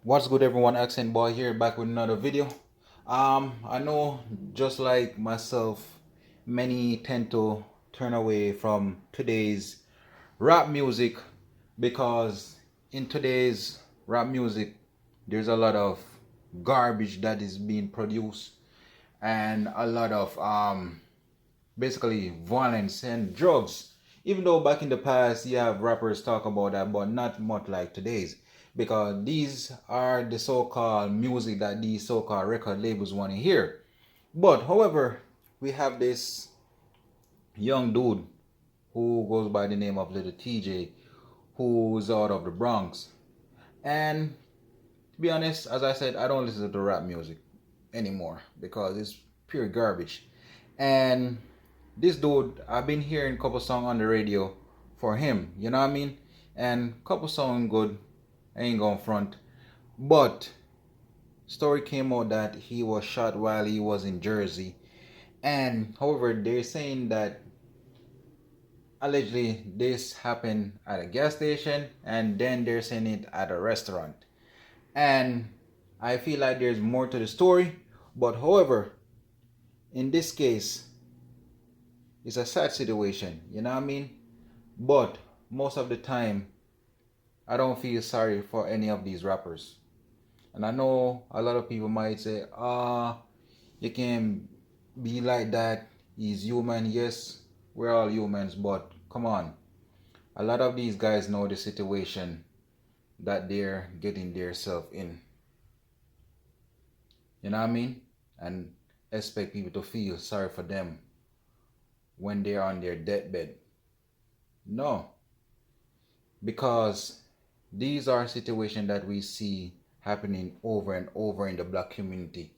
What's good, everyone? Accent Boy here, back with another video. I know, just like myself, many tend to turn away from today's rap music because in today's rap music there's a lot of garbage that is being produced, and a lot of basically violence and drugs. Even though back in the past you have rappers talk about that, but not much like today's, because these are the so-called music that these so-called record labels want to hear. But however, we have this young dude who goes by the name of little Tjay, who's out of the Bronx. And to be honest, as I said, I don't listen to rap music anymore because it's pure garbage. And this dude, I've been hearing a couple songs on the radio for him, you know what I mean? And couple songs good, I ain't gonna front. But story came out that he was shot while he was in Jersey. And however, they're saying that allegedly this happened at a gas station, and then they're saying it at a restaurant. And I feel like there's more to the story, but however, in this case, it's a sad situation, you know what I mean? But most of the time, I don't feel sorry for any of these rappers. And I know a lot of people might say, you can be like that. He's human. Yes, we're all humans, but come on. A lot of these guys know the situation that they're getting themselves in. You know what I mean? And expect people to feel sorry for them when they're on their deathbed. No, because these are situations that we see happening over and over in the black community,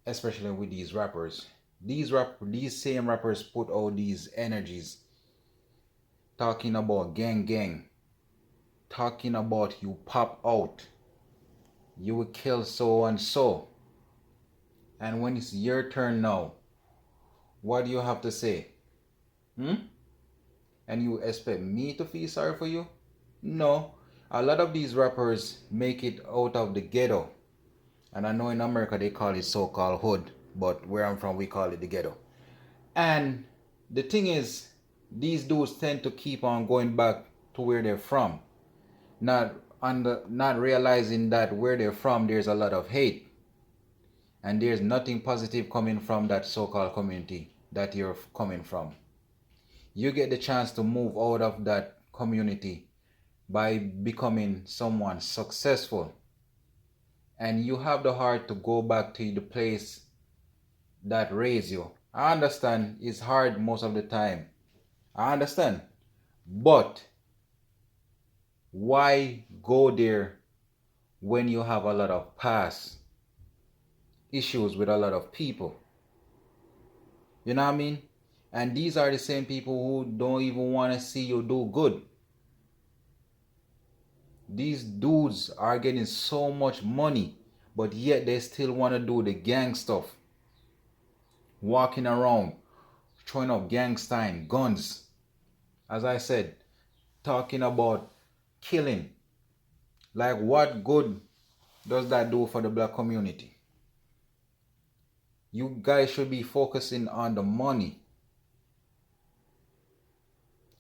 especially with these rappers. These same rappers put all these energies talking about gang gang, talking about you pop out, you will kill so and so. And when it's your turn now, what do you have to say? Hmm? And you expect me to feel sorry for you? No. A lot of these rappers make it out of the ghetto. And I know in America they call it so-called hood, but where I'm from we call it the ghetto. And the thing is, these dudes tend to keep on going back to where they're from, not realizing that where they're from there's a lot of hate, and there's nothing positive coming from that so-called community that you're coming from. You get the chance to move out of that community by becoming someone successful, and you have the heart to go back to the place that raised you. I understand it's hard most of the time. I understand. But why go there when you have a lot of past issues with a lot of people? You know what I mean? And these are the same people who don't even want to see you do good. These dudes are getting so much money, but yet they still want to do the gang stuff. Walking around, throwing up gang guns. As I said, talking about killing. Like, what good does that do for the black community? You guys should be focusing on the money.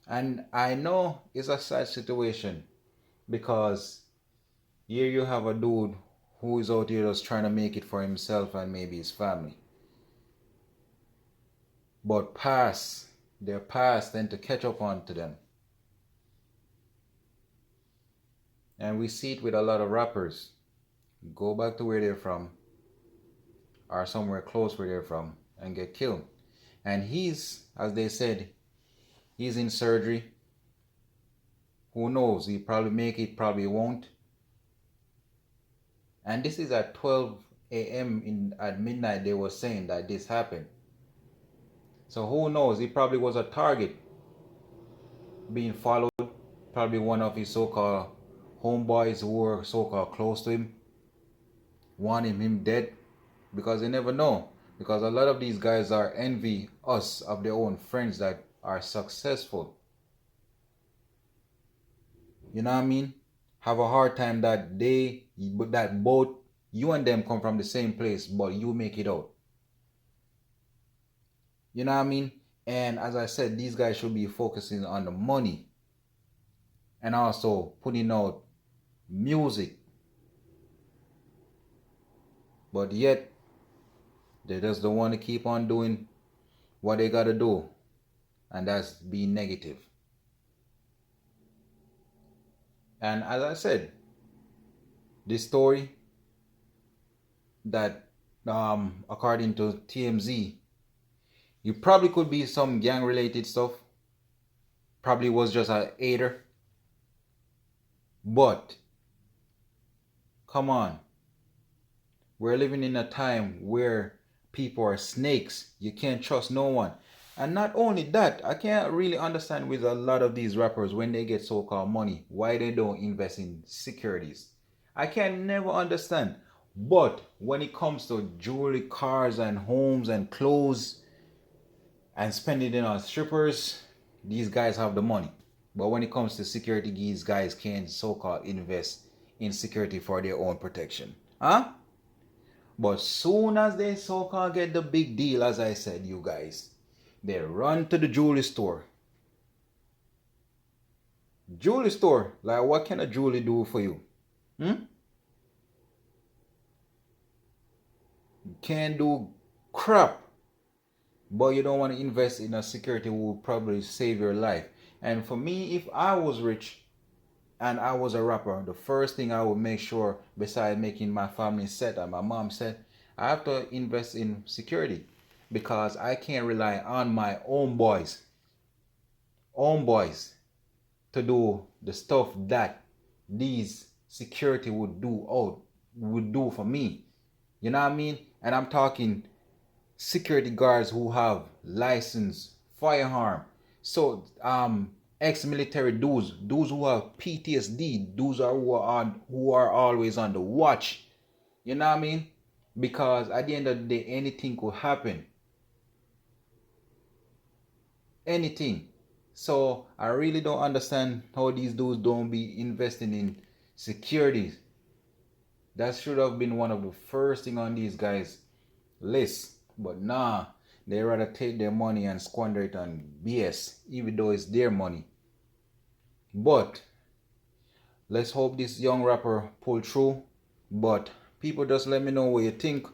And I know it's a sad situation because here you have a dude who is out here just trying to make it for himself and maybe his family. But their past tend to catch up on to them. And we see it with a lot of rappers. Go back to where they're from or somewhere close where they're from and get killed. And he's, as they said, he's in surgery. Who knows? He probably make it, probably won't. And this is at 12 a.m. at midnight. They were saying that this happened. So who knows? He probably was a target being followed. Probably one of his so-called homeboys who were so-called close to him, wanting him dead, because they never know. Because a lot of these guys are envy us of their own friends that are successful. You know what I mean? have a hard time that both you and them come from the same place, but you make it out. You know what I mean? And as I said, these guys should be focusing on the money and also putting out music. But yet, they just don't want to keep on doing what they gotta do, and that's being negative. And as I said, this story that according to TMZ, you probably could be some gang related stuff. Probably was just a hater. But come on. We're living in a time where people are snakes. You can't trust no one. And not only that, I can't really understand with a lot of these rappers when they get so-called money, why they don't invest in securities. I can never understand. But when it comes to jewelry, cars, and homes and clothes and spending it on strippers, these guys have the money. But when it comes to security, these guys can't so-called invest in security for their own protection. Huh? But soon as they so-called get the big deal, as I said, you guys, they run to the jewelry store. Jewelry store, like what can a jewelry do for you? Can't do crap. But you don't want to invest in a security who will probably save your life. And for me, if I was rich and I was a rapper, the first thing I would make sure, besides making my family set and my mom set, I have to invest in security, because I can't rely on my own boys to do the stuff that these security would do for me. You know what I mean? And I'm talking security guards who have license, firearm. So ex-military dudes who have PTSD, dudes who are always on the watch. You know what I mean? Because at the end of the day, anything could happen. Anything. So I really don't understand how these dudes don't be investing in securities. That should have been one of the first thing on these guys' list. But nah, they rather take their money and squander it on BS, even though it's their money. But let's hope this young rapper pull through. But people, just let me know what you think.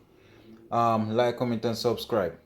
Like, comment, and subscribe.